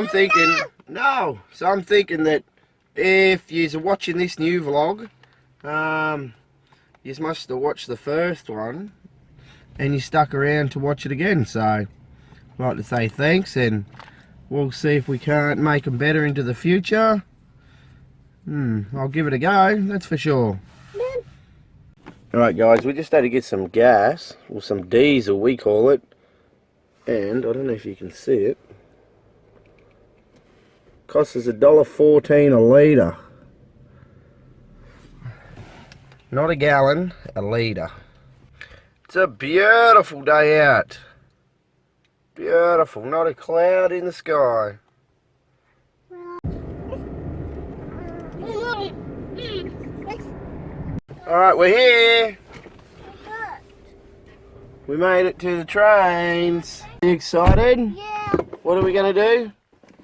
I'm thinking, so I'm thinking that if you're watching this new vlog, you must have watched the first one and you stuck around to watch it again. So I'd like to say thanks, and we'll see if we can't make them better into the future. I'll give it a go, that's for sure. Alright guys, we just had to get some gas, or some diesel we call it, and I don't know if you can see it, costs us $1.14 a litre. Not a gallon, a litre. It's a beautiful day out. Beautiful, not a cloud in the sky. Alright, we're here. We made it to the trains. Are you excited? Yeah. What are we going to do?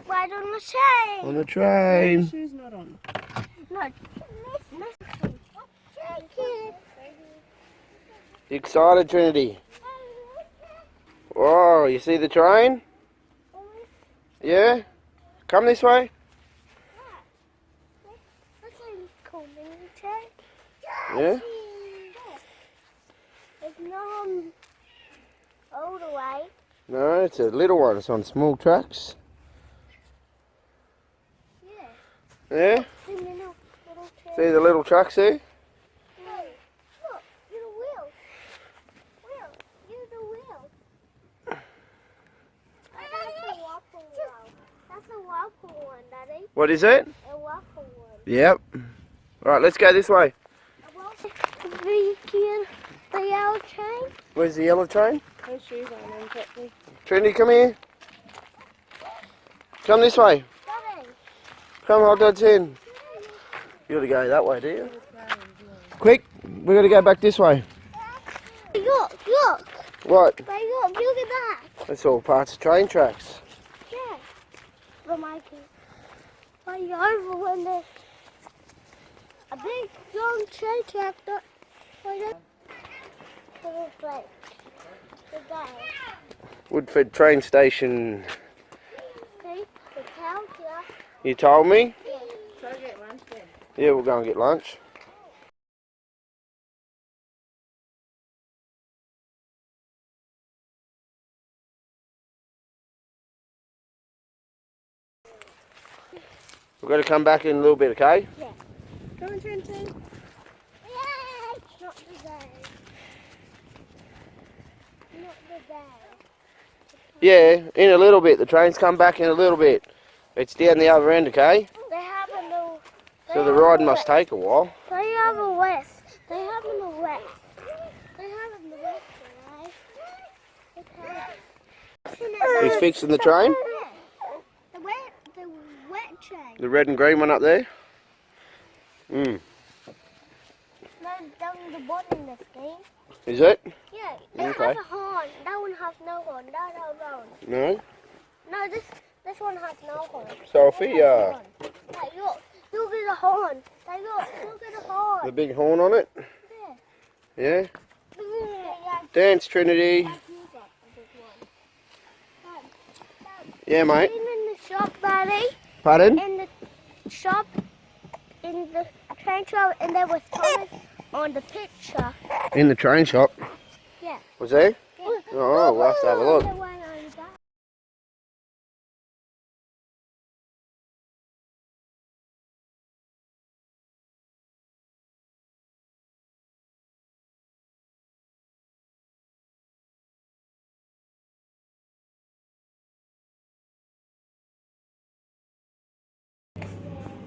Ride on the train. On the train. Shoes not on. No. You excited, Trinity? Whoa, you see the train? Yeah? Come this way. Yeah? It's not on all the way. No, it's a little one. It's on small tracks. Yeah. Yeah? The little See the little trucks there? No. Look, you're the wheel. Wheel, you're the wheel. That's a waffle one. That's a waffle one, Daddy. What is it? A waffle one. Yep. Alright, let's go this way. The yellow train. Where's the yellow train? Those shoes on them quickly. Trinity, come here. Come this way. Daddy. Come, hold Dad's hand. You gotta go that way, do you? Quick, we gotta go back this way. Look, look. What? Look at that. That's all parts of train tracks. Yeah. But Mikey, are you over when there's a big long train tractor? Woodford train station. See, the town here. You told me? Yeah. Try to get lunch then. Yeah, we'll go and get lunch. We've got to come back in a little bit, okay? Yeah. Come on, Trinity. Yay! Not today. Not today. Yeah, in a little bit. The train's come back in a little bit. It's down the other end, okay? They have a little. So the ride must take a while. They have a west. They have in the west. They have in the west, right? Okay. He's fixing the train. The wet train. The red and green one up there. No, down the bottom of the thing. Is it? Yeah, it Okay. has a horn. That one has no horn. That has no horn. No? No, this one has no horn. Sophia. Like, look at the horn. Like, look at the horn. The big horn on it? Yeah? Yeah. Dance, Trinity. Yeah, mate. In the shop, Daddy. Pardon? In the shop, in the train shop, and there was Thomas on the picture. In the train shop. Yeah. Was there? Yeah. Oh, we'll have to have a look. The one on the back.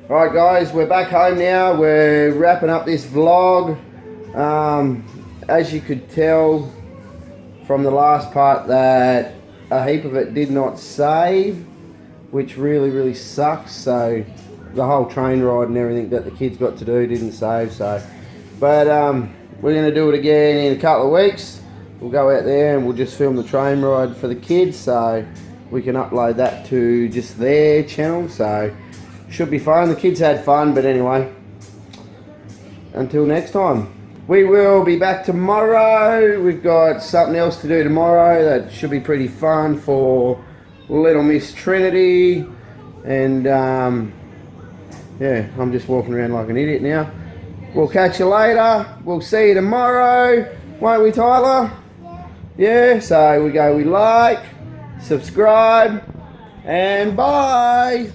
Alright guys, we're back home now. We're wrapping up this vlog. As you could tell from the last part that a heap of it did not save, which really sucks. So the whole train ride and everything that the kids got to do didn't save. But we're going to do it again in a couple of weeks. We'll go out there and we'll just film the train ride for the kids, so we can upload that to just their channel. So should be fun. The kids had fun, but anyway, until next time. We will be back tomorrow. We've got something else to do tomorrow that should be pretty fun for little Miss Trinity. And yeah, I'm just walking around like an idiot now. We'll catch you later. We'll see you tomorrow, won't we, Tyler? Yeah, so we like, subscribe, and bye.